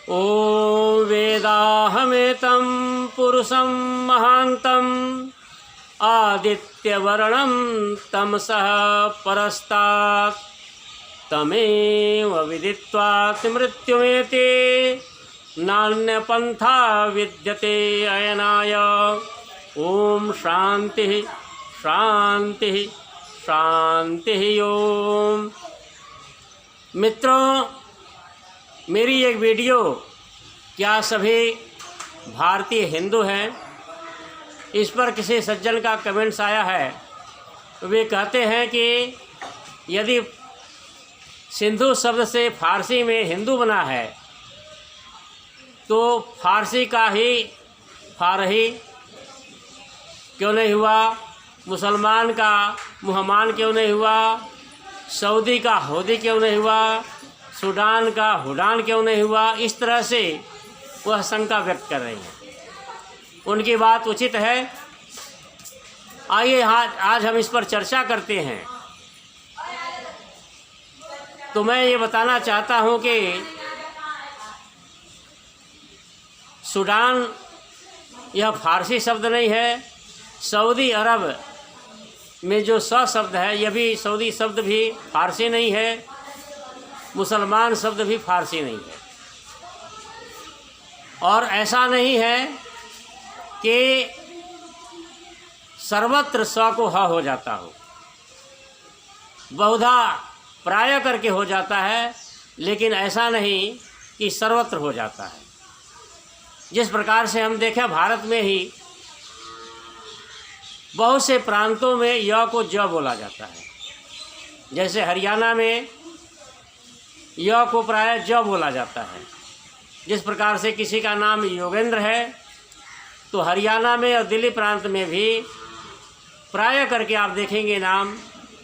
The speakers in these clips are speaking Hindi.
ॐ वेदाहमेतं पुरुषं महान्तम् आदित्यवर्णं तमसः परस्तात् तमेव विदित्वा मृत्युमेति नान्यपन्था विद्यते अयनाय। ओम शांति शांति शांति। ओम मित्रों, मेरी एक वीडियो क्या सभी भारतीय हिंदू हैं, इस पर किसी सज्जन का कमेंट्स आया है। वे कहते हैं कि यदि सिंधु शब्द से फारसी में हिंदू बना है तो फारसी का ही फारही क्यों नहीं हुआ, मुसलमान का मुहमान क्यों नहीं हुआ, सऊदी का हौदी क्यों नहीं हुआ, सूडान का हुडान क्यों नहीं हुआ। इस तरह से वह शंका व्यक्त कर रहे हैं। उनकी बात उचित है। आइए आज हम इस पर चर्चा करते हैं। तो मैं ये बताना चाहता हूँ कि सूडान यह फारसी शब्द नहीं है। सऊदी अरब में जो शब्द है यह भी सऊदी शब्द भी फारसी नहीं है। मुसलमान शब्द भी फारसी नहीं है। और ऐसा नहीं है कि सर्वत्र स को ह हो जाता हो, बहुधा प्राय करके हो जाता है, लेकिन ऐसा नहीं कि सर्वत्र हो जाता है। जिस प्रकार से हम देखें भारत में ही बहुत से प्रांतों में य को ज बोला जाता है। जैसे हरियाणा में य को प्राय ज बोला जाता है। जिस प्रकार से किसी का नाम योगेंद्र है तो हरियाणा में और दिल्ली प्रांत में भी प्राय करके आप देखेंगे नाम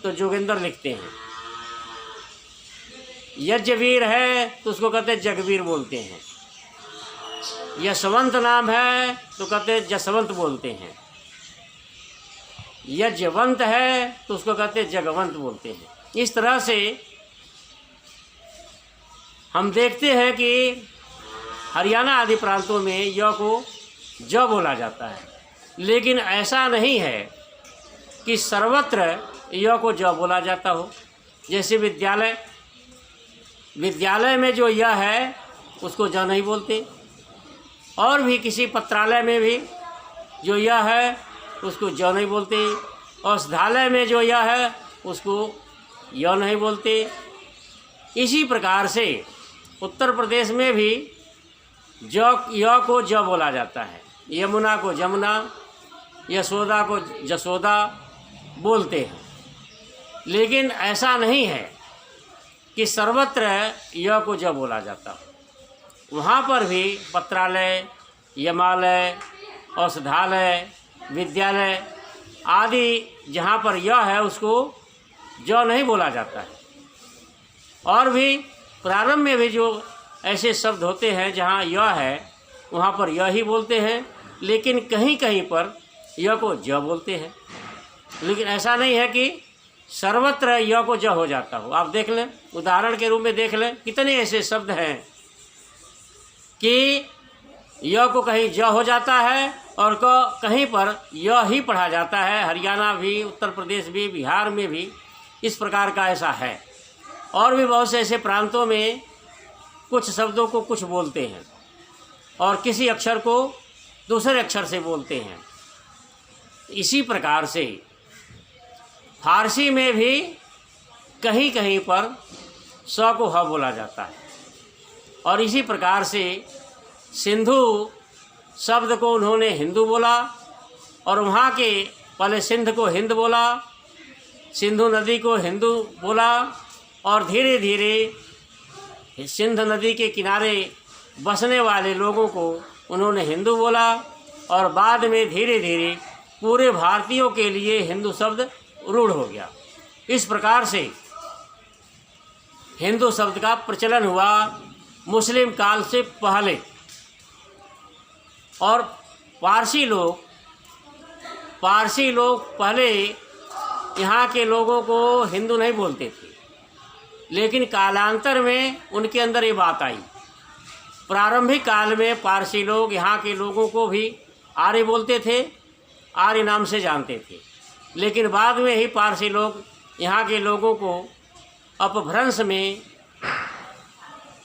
तो जोगिंदर लिखते हैं। यज्ञवीर है तो उसको कहते जगवीर बोलते हैं। यशवंत नाम है तो कहते जसवंत बोलते हैं। यज्ञवंत है तो उसको कहते जगवंत बोलते हैं। इस तरह से हम देखते हैं कि हरियाणा आदि प्रांतों में य को ज बोला जाता है, लेकिन ऐसा नहीं है कि सर्वत्र य को ज बोला जाता हो। जैसे विद्यालय में जो य है उसको ज नहीं बोलते, और भी किसी पत्रालय में भी जो य है उसको ज नहीं बोलते, औषधालय में जो य है उसको य नहीं बोलते। इसी प्रकार से उत्तर प्रदेश में भी य को ज बोला जाता है। यमुना को जमुना, यशोदा को जसोदा बोलते हैं, लेकिन ऐसा नहीं है कि सर्वत्र य को ज बोला जाता हो। वहाँ पर भी पत्रालय, यमालय, औषधालय, विद्यालय आदि जहाँ पर य है उसको ज नहीं बोला जाता है। और भी प्रारंभ में भी जो ऐसे शब्द होते हैं जहाँ य है वहाँ पर य ही बोलते हैं, लेकिन कहीं कहीं पर य को ज बोलते हैं। लेकिन ऐसा नहीं है कि सर्वत्र य को ज हो जाता हो। आप देख लें, उदाहरण के रूप में देख लें, कितने ऐसे शब्द हैं कि य को कहीं ज हो जाता है और कहीं पर य ही पढ़ा जाता है। हरियाणा भी, उत्तर प्रदेश भी, बिहार में भी इस प्रकार का ऐसा है। और भी बहुत से ऐसे प्रांतों में कुछ शब्दों को कुछ बोलते हैं और किसी अक्षर को दूसरे अक्षर से बोलते हैं। इसी प्रकार से फारसी में भी कहीं कहीं पर स को ह बोला जाता है। और इसी प्रकार से सिंधु शब्द को उन्होंने हिंदू बोला, और वहाँ के पहले सिंध को हिंद बोला, सिंधु नदी को हिंदू बोला, और धीरे धीरे सिंध नदी के किनारे बसने वाले लोगों को उन्होंने हिंदू बोला, और बाद में धीरे धीरे पूरे भारतीयों के लिए हिंदू शब्द रूढ़ हो गया। इस प्रकार से हिंदू शब्द का प्रचलन हुआ मुस्लिम काल से पहले। और पारसी लोग पहले यहाँ के लोगों को हिंदू नहीं बोलते थे, लेकिन कालांतर में उनके अंदर ये बात आई प्रारंभिक काल में पारसी लोग यहाँ के लोगों को भी आर्य बोलते थे, आर्य नाम से जानते थे, लेकिन बाद में ही पारसी लोग यहाँ के लोगों को अपभ्रंश में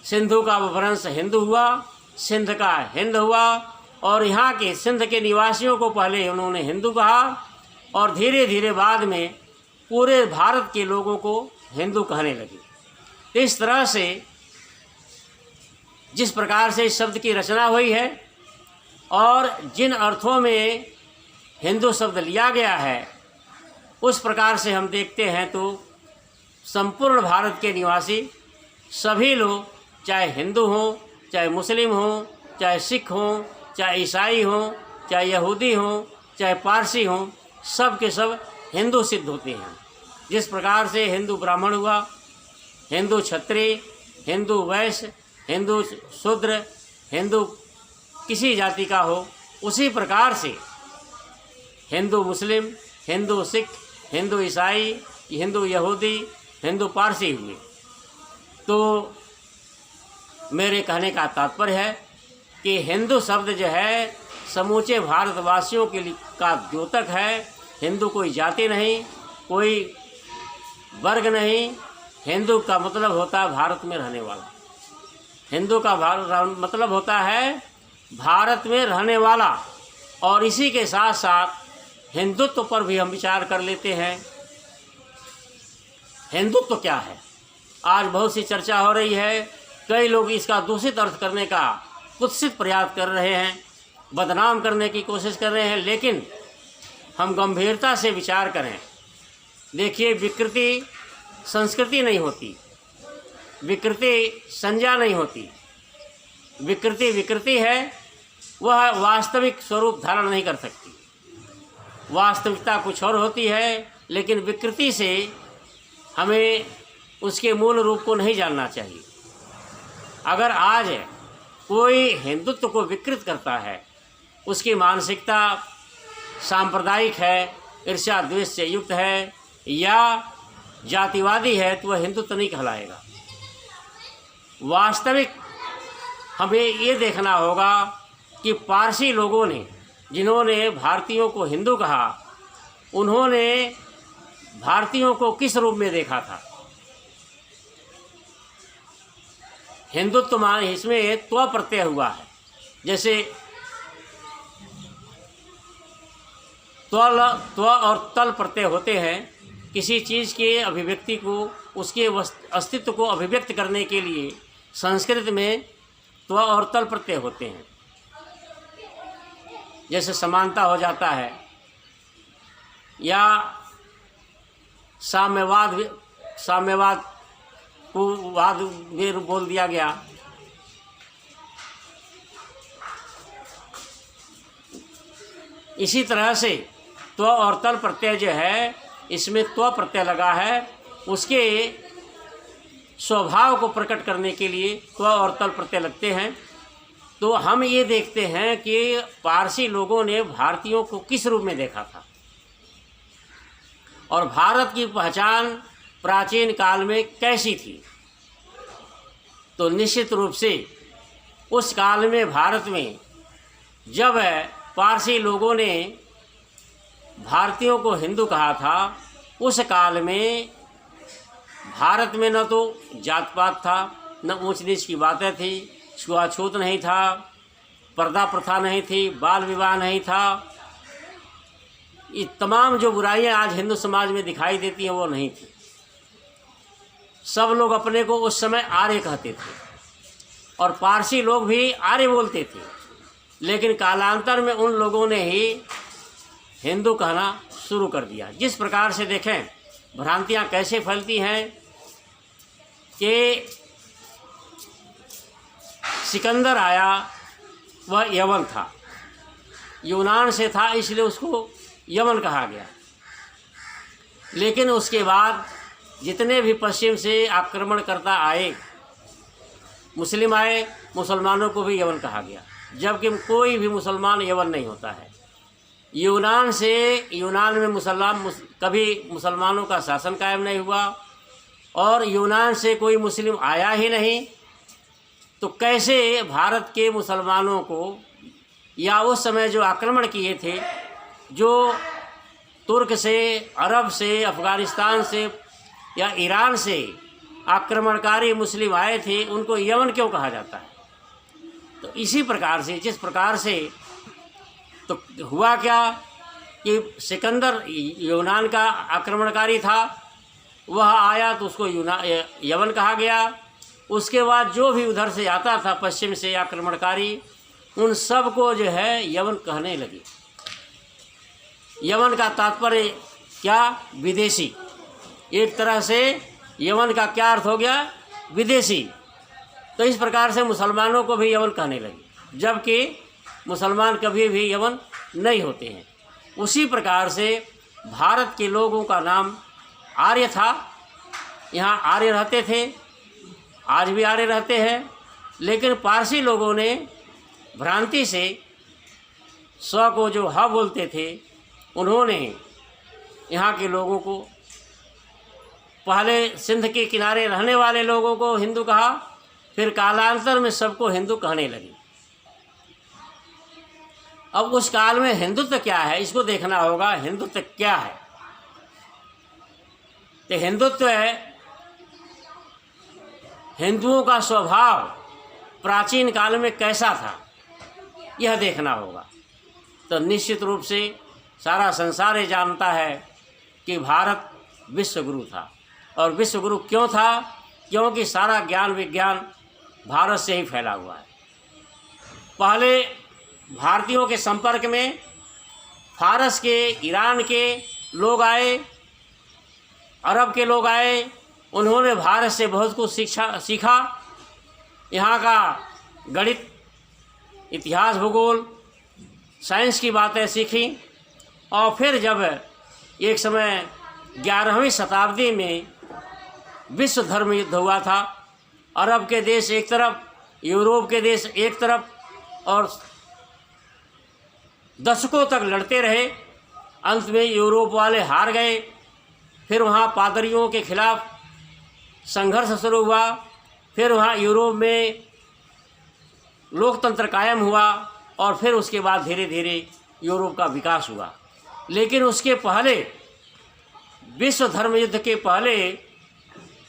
सिंधु का अपभ्रंश हिंदू हुआ, सिंध का हिंद हुआ, और यहाँ के सिंध के निवासियों को पहले उन्होंने हिंदू कहा और धीरे धीरे बाद में पूरे भारत के लोगों को हिंदू कहने लगे। इस तरह से जिस प्रकार से इस शब्द की रचना हुई है और जिन अर्थों में हिंदू शब्द लिया गया है, उस प्रकार से हम देखते हैं तो संपूर्ण भारत के निवासी सभी लोग, चाहे हिंदू हों, चाहे मुस्लिम हों, चाहे सिख हों, चाहे ईसाई हों, चाहे यहूदी हों, चाहे पारसी हों, सब के सब हिंदू सिद्ध होते हैं। जिस प्रकार से हिंदू ब्राह्मण हुआ, हिंदू क्षत्रिय, हिंदू वैश्य, हिंदू शूद्र, हिंदू किसी जाति का हो, उसी प्रकार से हिंदू मुस्लिम, हिंदू सिख, हिंदू ईसाई, हिंदू यहूदी, हिंदू पारसी हुए। तो मेरे कहने का तात्पर्य है कि हिंदू शब्द जो है समूचे भारतवासियों के लिए का द्योतक है। हिंदू कोई जाति नहीं, कोई वर्ग नहीं। हिंदू का मतलब होता है भारत में रहने वाला। हिंदू का मतलब होता है भारत में रहने वाला। और इसी के साथ साथ हिंदुत्व पर भी हम विचार कर लेते हैं। हिंदुत्व क्या है? आज बहुत सी चर्चा हो रही है, कई लोग इसका दूषित अर्थ करने का कुत्सित प्रयास कर रहे हैं, बदनाम करने की कोशिश कर रहे हैं, लेकिन हम गंभीरता से विचार करें। देखिए, विकृति संस्कृति नहीं होती, विकृति संज्ञा नहीं होती। विकृति विकृति है, वह वास्तविक स्वरूप धारण नहीं कर सकती। वास्तविकता कुछ और होती है, लेकिन विकृति से हमें उसके मूल रूप को नहीं जानना चाहिए। अगर आज कोई हिंदुत्व को विकृत करता है, उसकी मानसिकता सांप्रदायिक है, ईर्ष्या द्वेष से युक्त है या जातिवादी है, तो वह हिंदुत्व नहीं कहलाएगा। वास्तविक हमें ये देखना होगा कि पारसी लोगों ने, जिन्होंने भारतीयों को हिंदू कहा, उन्होंने भारतीयों को किस रूप में देखा था। हिंदुत्व मान इसमें त्व प्रत्यय हुआ है। जैसे त्व और तल प्रत्यय होते हैं। किसी चीज़ के अभिव्यक्ति को, उसके अस्तित्व को अभिव्यक्त करने के लिए संस्कृत में त्व और तल प्रत्यय होते हैं। जैसे समानता हो जाता है या साम्यवाद को वाद में बोल दिया गया। इसी तरह से त्व और तल प्रत्यय जो है, इसमें त्व प्रत्यय लगा है, उसके स्वभाव को प्रकट करने के लिए त्व और तल प्रत्यय लगते हैं। तो हम ये देखते हैं कि पारसी लोगों ने भारतीयों को किस रूप में देखा था और भारत की पहचान प्राचीन काल में कैसी थी। तो निश्चित रूप से उस काल में भारत में जब पारसी लोगों ने भारतीयों को हिंदू कहा था, उस काल में भारत में न तो जात पात था, न ऊंच नीच की बातें थी, छुआछूत नहीं था, पर्दा प्रथा नहीं थी, बाल विवाह नहीं था। ये तमाम जो बुराइयां आज हिंदू समाज में दिखाई देती हैं वो नहीं थी। सब लोग अपने को उस समय आर्य कहते थे और पारसी लोग भी आर्य बोलते थे, लेकिन कालांतर में उन लोगों ने ही हिंदू कहना शुरू कर दिया। जिस प्रकार से देखें भ्रांतियां कैसे फैलती हैं कि सिकंदर आया, वह यवन था, यूनान से था, इसलिए उसको यमन कहा गया। लेकिन उसके बाद जितने भी पश्चिम से आक्रमणकर्ता आए, मुस्लिम आए, मुसलमानों को भी यवन कहा गया, जबकि कोई भी मुसलमान यवन नहीं होता है। यूनान में कभी मुसलमानों का शासन कायम नहीं हुआ और यूनान से कोई मुस्लिम आया ही नहीं। तो कैसे भारत के मुसलमानों को या उस समय जो आक्रमण किए थे, जो तुर्क से, अरब से, अफ़गानिस्तान से या ईरान से आक्रमणकारी मुस्लिम आए थे, उनको यमन क्यों कहा जाता है? तो इसी प्रकार से, जिस प्रकार से तो हुआ क्या कि सिकंदर यूनान का आक्रमणकारी था, वह आया तो उसको यमन कहा गया। उसके बाद जो भी उधर से आता था पश्चिम से आक्रमणकारी, उन सब को जो है यमन कहने लगे। यमन का तात्पर्य क्या? विदेशी। एक तरह से यमन का क्या अर्थ हो गया? विदेशी। तो इस प्रकार से मुसलमानों को भी यमन कहने लगे, जबकि मुसलमान कभी भी यमन नहीं होते हैं। उसी प्रकार से भारत के लोगों का नाम आर्य था। यहाँ आर्य रहते थे, आज भी आर्य रहते हैं, लेकिन पारसी लोगों ने भ्रांति से स्व को जो ह बोलते थे, उन्होंने यहाँ के लोगों को, पहले सिंध के किनारे रहने वाले लोगों को हिंदू कहा, फिर कालांतर में सबको हिंदू कहने लगे। अब उस काल में हिंदुत्व क्या है, इसको देखना होगा। हिंदुत्व क्या है? तो हिंदुत्व है हिंदुओं का स्वभाव प्राचीन काल में कैसा था, यह देखना होगा। तो निश्चित रूप से सारा संसार ये जानता है कि भारत विश्वगुरु था। और विश्वगुरु क्यों था? क्योंकि सारा ज्ञान विज्ञान भारत से ही फैला हुआ है। पहले भारतीयों के संपर्क में फारस के, ईरान के लोग आए, अरब के लोग आए। उन्होंने भारत से बहुत कुछ सीखा। यहाँ का गणित, इतिहास, भूगोल, साइंस की बातें सीखी। और फिर जब एक समय 11वीं शताब्दी में विश्व धर्म युद्ध हुआ था, अरब के देश एक तरफ, यूरोप के देश एक तरफ, और दशकों तक लड़ते रहे। अंत में यूरोप वाले हार गए। फिर वहाँ पादरियों के खिलाफ संघर्ष शुरू हुआ। फिर वहाँ यूरोप में लोकतंत्र कायम हुआ, और फिर उसके बाद धीरे धीरे यूरोप का विकास हुआ। लेकिन उसके पहले, विश्व धर्म युद्ध के पहले,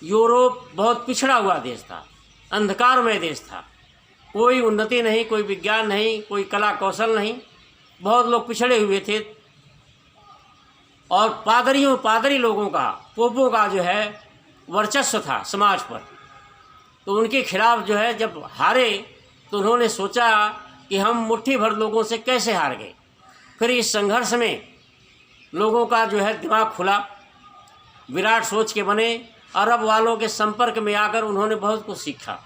यूरोप बहुत पिछड़ा हुआ देश था, अंधकारमय देश था। कोई उन्नति नहीं, कोई विज्ञान नहीं, कोई कला कौशल नहीं, बहुत लोग पिछड़े हुए थे। और पादरी लोगों का, पोपों का जो है वर्चस्व था समाज पर। तो उनके खिलाफ जो है जब हारे, तो उन्होंने सोचा कि हम मुट्ठी भर लोगों से कैसे हार गए। फिर इस संघर्ष में लोगों का जो है दिमाग खुला, विराट सोच के बने। अरब वालों के संपर्क में आकर उन्होंने बहुत कुछ सीखा,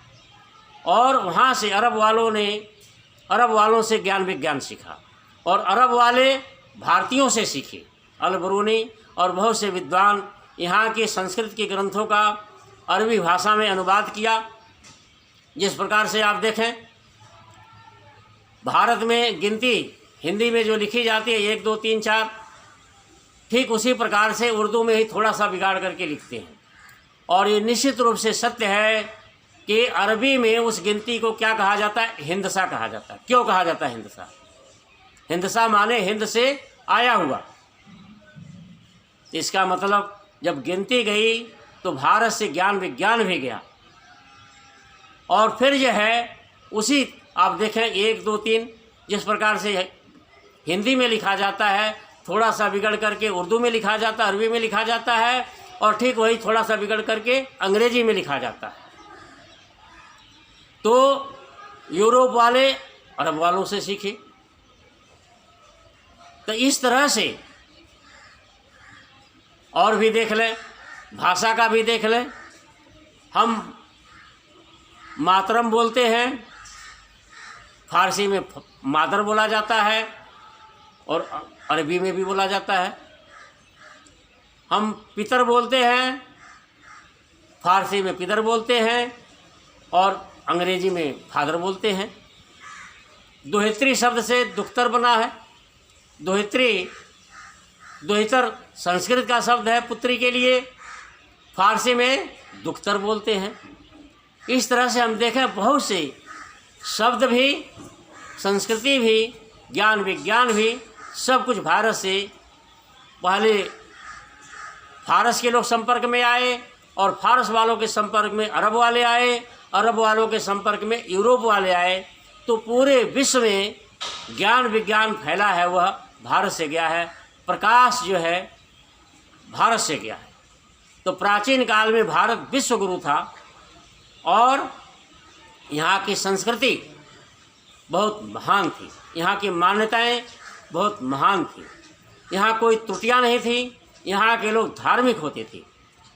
और वहाँ से अरब वालों से ज्ञान विज्ञान सीखा। और अरब वाले भारतीयों से सीखे। अल-बरूनी और बहुत से विद्वान यहाँ के संस्कृत के ग्रंथों का अरबी भाषा में अनुवाद किया। जिस प्रकार से आप देखें, भारत में गिनती हिंदी में जो लिखी जाती है 1 2 3 4, ठीक उसी प्रकार से उर्दू में ही थोड़ा सा बिगाड़ करके लिखते हैं। और ये निश्चित रूप से सत्य है कि अरबी में उस गिनती को क्या कहा जाता है? हिंदसा कहा जाता है। क्यों कहा जाता है हिंदसा? हिंदसा माने हिंद से आया हुआ। इसका मतलब जब गिनती गई तो भारत से ज्ञान विज्ञान भी गया। और फिर जो है उसी, आप देखें 1 2 3 जिस प्रकार से हिंदी में लिखा जाता है, थोड़ा सा बिगड़ करके उर्दू में लिखा जाता है, अरबी में लिखा जाता है, और ठीक वही थोड़ा सा बिगड़ करके अंग्रेजी में लिखा जाता है। तो यूरोप वाले अरब वालों से सीखे। तो इस तरह से और भी देख लें, भाषा का भी देख लें। हम मातरम बोलते हैं, फारसी में मादर बोला जाता है, और अरबी में भी बोला जाता है। हम पितर बोलते हैं, फारसी में पितर बोलते हैं, और अंग्रेजी में फादर बोलते हैं। दोहित्री शब्द से दुख्तर बना है। दोहितर संस्कृत का शब्द है पुत्री के लिए, फारसी में दुख्तर बोलते हैं। इस तरह से हम देखें बहुत से शब्द भी, संस्कृति भी, ज्ञान विज्ञान भी सब कुछ भारत से पहले फारस के लोग संपर्क में आए और फारस वालों के संपर्क में अरब वाले आए, अरब वालों के संपर्क में यूरोप वाले आए। तो पूरे विश्व में ज्ञान विज्ञान फैला है वह भारत से गया है, प्रकाश जो है भारत से गया है। तो प्राचीन काल में भारत विश्व गुरु था और यहाँ की संस्कृति बहुत महान थी, यहाँ की मान्यताएं बहुत महान थी, यहाँ कोई त्रुटियाँ नहीं थी। यहाँ के लोग धार्मिक होते थे,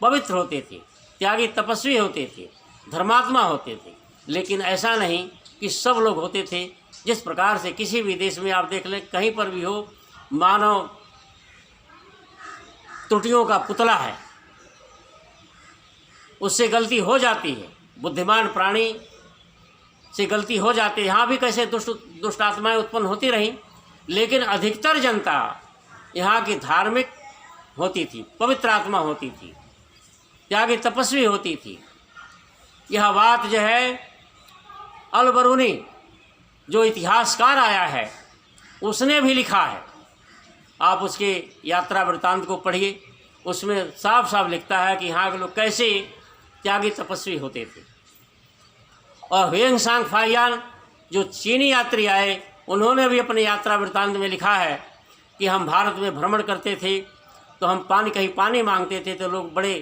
पवित्र होते थे, त्यागी तपस्वी होते थे, धर्मात्मा होते थे। लेकिन ऐसा नहीं कि सब लोग होते थे। जिस प्रकार से किसी भी देश में आप देख लें, कहीं पर भी हो, मानव त्रुटियों का पुतला है, उससे गलती हो जाती है, बुद्धिमान प्राणी से गलती हो जाती है। यहाँ भी कैसे दुष्ट आत्माएं उत्पन्न होती रहीं, लेकिन अधिकतर जनता यहाँ की धार्मिक होती थी, पवित्र आत्मा होती थी, त्यागी तपस्वी होती थी। यह बात जो है अल बरूनी जो इतिहासकार आया है उसने भी लिखा है। आप उसके यात्रा वृत्तांत को पढ़िए, उसमें साफ साफ लिखता है कि यहाँ के लोग कैसे त्यागी तपस्वी होते थे। और ह्वेंग सांग फाहियान जो चीनी यात्री आए, उन्होंने भी अपने यात्रा वृत्तांत में लिखा है कि हम भारत में भ्रमण करते थे तो हम कहीं पानी मांगते थे तो लोग बड़े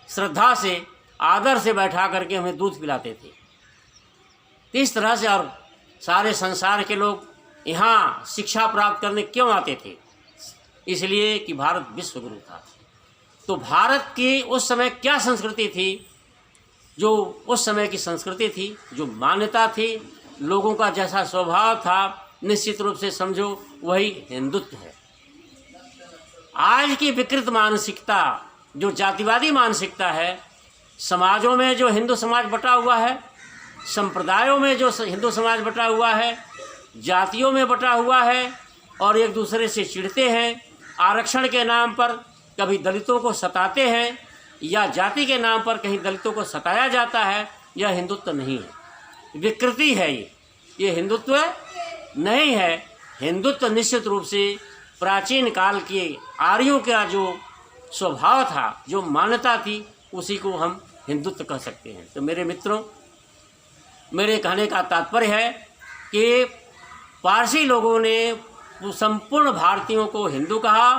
श्रद्धा से, आदर से बैठा करके हमें दूध पिलाते थे। इस तरह से और सारे संसार के लोग यहाँ शिक्षा प्राप्त करने क्यों आते थे? इसलिए कि भारत विश्व गुरु था। तो भारत की उस समय क्या संस्कृति थी? जो उस समय की संस्कृति थी, जो मान्यता थी, लोगों का जैसा स्वभाव था, निश्चित रूप से समझो वही हिंदुत्व है। आज की विकृत मानसिकता जो जातिवादी मानसिकता है, समाजों में जो हिंदू समाज बटा हुआ है, संप्रदायों में जो हिंदू समाज बटा हुआ है, जातियों में बटा हुआ है और एक दूसरे से चिढ़ते हैं, आरक्षण के नाम पर कभी दलितों को सताते हैं या जाति के नाम पर कहीं दलितों को सताया जाता है, यह हिंदुत्व नहीं है, विकृति है। ये हिंदुत्व नहीं है। हिंदुत्व निश्चित रूप से प्राचीन काल के आर्यों का जो स्वभाव था, जो मान्यता थी, उसी को हम हिंदुत्व कह सकते हैं। तो मेरे मित्रों, मेरे कहने का तात्पर्य है कि पारसी लोगों ने संपूर्ण भारतीयों को हिंदू कहा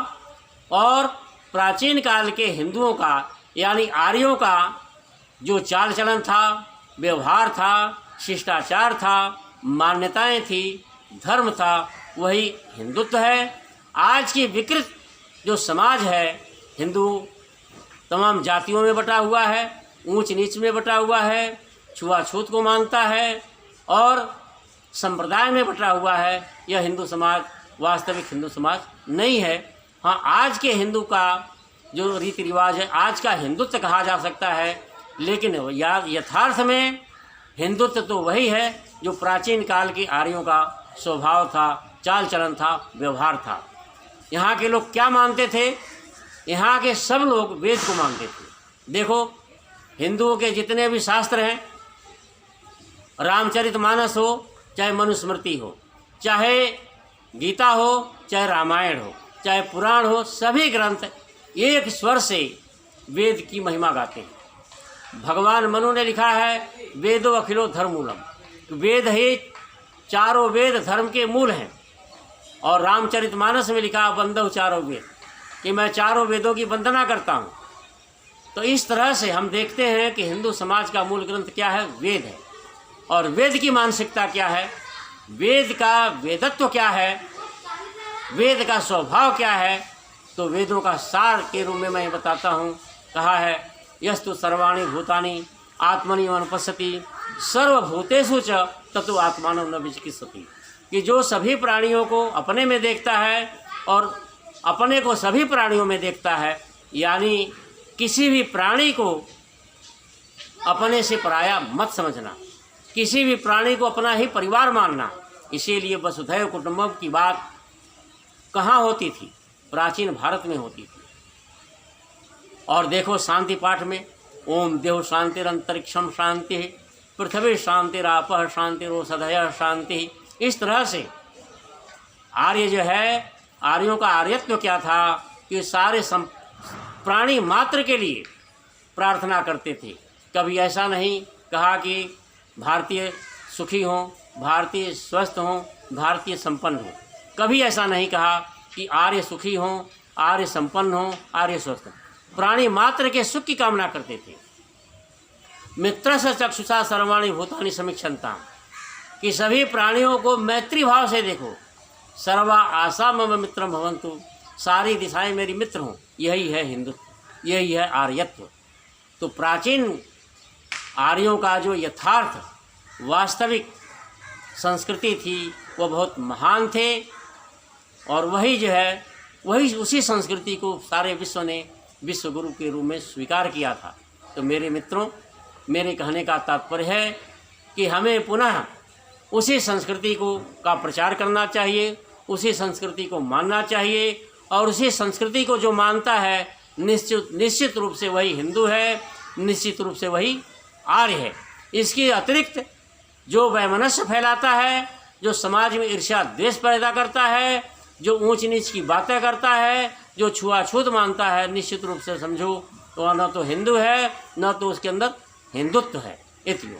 और प्राचीन काल के हिंदुओं का यानी आर्यों का जो चाल चलन था, व्यवहार था, शिष्टाचार था, मान्यताएं थी, धर्म था, वही हिंदुत्व है। आज की विकृत जो समाज है, हिंदू तमाम जातियों में बटा हुआ है, ऊंच नीच में बटा हुआ है, छुआछूत को मानता है और संप्रदाय में बटा हुआ है, यह हिंदू समाज वास्तविक हिंदू समाज नहीं है। हाँ, आज के हिंदू का जो रीति रिवाज है, आज का हिंदुत्व कहा जा सकता है, लेकिन यथार्थ में हिंदुत्व तो वही है जो प्राचीन काल के आर्यों का स्वभाव था, चाल चलन था, व्यवहार था। यहाँ के लोग क्या मानते थे? यहाँ के सब लोग वेद को मानते थे। देखो, हिंदुओं के जितने भी शास्त्र हैं, रामचरितमानस हो, चाहे मनुस्मृति हो, चाहे गीता हो, चाहे रामायण हो, चाहे पुराण हो, सभी ग्रंथ एक स्वर से वेद की महिमा गाते हैं। भगवान मनु ने लिखा है, वेदो अखिलो धर्ममूलम। वेद ही, चारों वेद धर्म के मूल हैं। और रामचरितमानस में लिखा, वंदो चारों वेद, कि मैं चारों वेदों की वंदना करता हूँ। तो इस तरह से हम देखते हैं कि हिंदू समाज का मूल ग्रंथ क्या है? वेद है। और वेद की मानसिकता क्या है? वेद का वेदत्व क्या है? वेद का स्वभाव क्या है? तो वेदों का सार के रूप में मैं बताता हूँ। कहा है, यस्तु सर्वाणि भूतानि आत्मनि अनुपश्यति सर्वभूतेषु च ततो आत्मानं न विचिकित्सति, कि जो सभी प्राणियों को अपने में देखता है और अपने को सभी प्राणियों में देखता है, यानी किसी भी प्राणी को अपने से पराया मत समझना, किसी भी प्राणी को अपना ही परिवार मानना। इसीलिए वसुधैव कुटुंबकम की बात कहाँ होती थी? प्राचीन भारत में होती थी। और देखो, शांति पाठ में ओम देव शांतिरंतरिक्षम शांति, पृथ्वी शांतिरापः शांतिरोषधयः शांति। इस तरह से आर्य जो है, आर्यों का आर्यत्व क्या था कि सारे प्राणी मात्र के लिए प्रार्थना करते थे। कभी ऐसा नहीं कहा कि भारतीय सुखी हों, भारतीय स्वस्थ हों, भारतीय संपन्न हों। कभी ऐसा नहीं कहा कि आर्य सुखी हों, आर्य संपन्न हों, आर्य स्वस्थ हों। प्राणी मात्र के सुख की कामना करते थे। मित्रस्य चक्षुषा सर्वाणि भूतानि समीक्षन्ताम्, कि सभी प्राणियों को मैत्री भाव से देखो। सर्वा आशा मम मित्रम भवन्तु, सारी दिशाएं मेरी मित्र हों। यही है हिंदुत्व, यही है आर्यत्व। तो प्राचीन आर्यों का जो यथार्थ वास्तविक संस्कृति थी वो बहुत महान थे, और वही जो है वही उसी संस्कृति को सारे विश्व ने विश्व गुरु के रूप में स्वीकार किया था। तो मेरे मित्रों, मेरे कहने का तात्पर्य है कि हमें पुनः उसी संस्कृति को का प्रचार करना चाहिए, उसी संस्कृति को मानना चाहिए, और उसी संस्कृति को जो मानता है निश्चित रूप से वही हिंदू है, निश्चित रूप से वही आर्य है। इसके अतिरिक्त जो वैमनस्य फैलाता है, जो समाज में ईर्ष्या द्वेष पैदा करता है, जो ऊंच नीच की बातें करता है, जो छुआछूत मानता है, निश्चित रूप से समझो तो न तो हिंदू है, न तो उसके अंदर हिंदुत्व है। इतना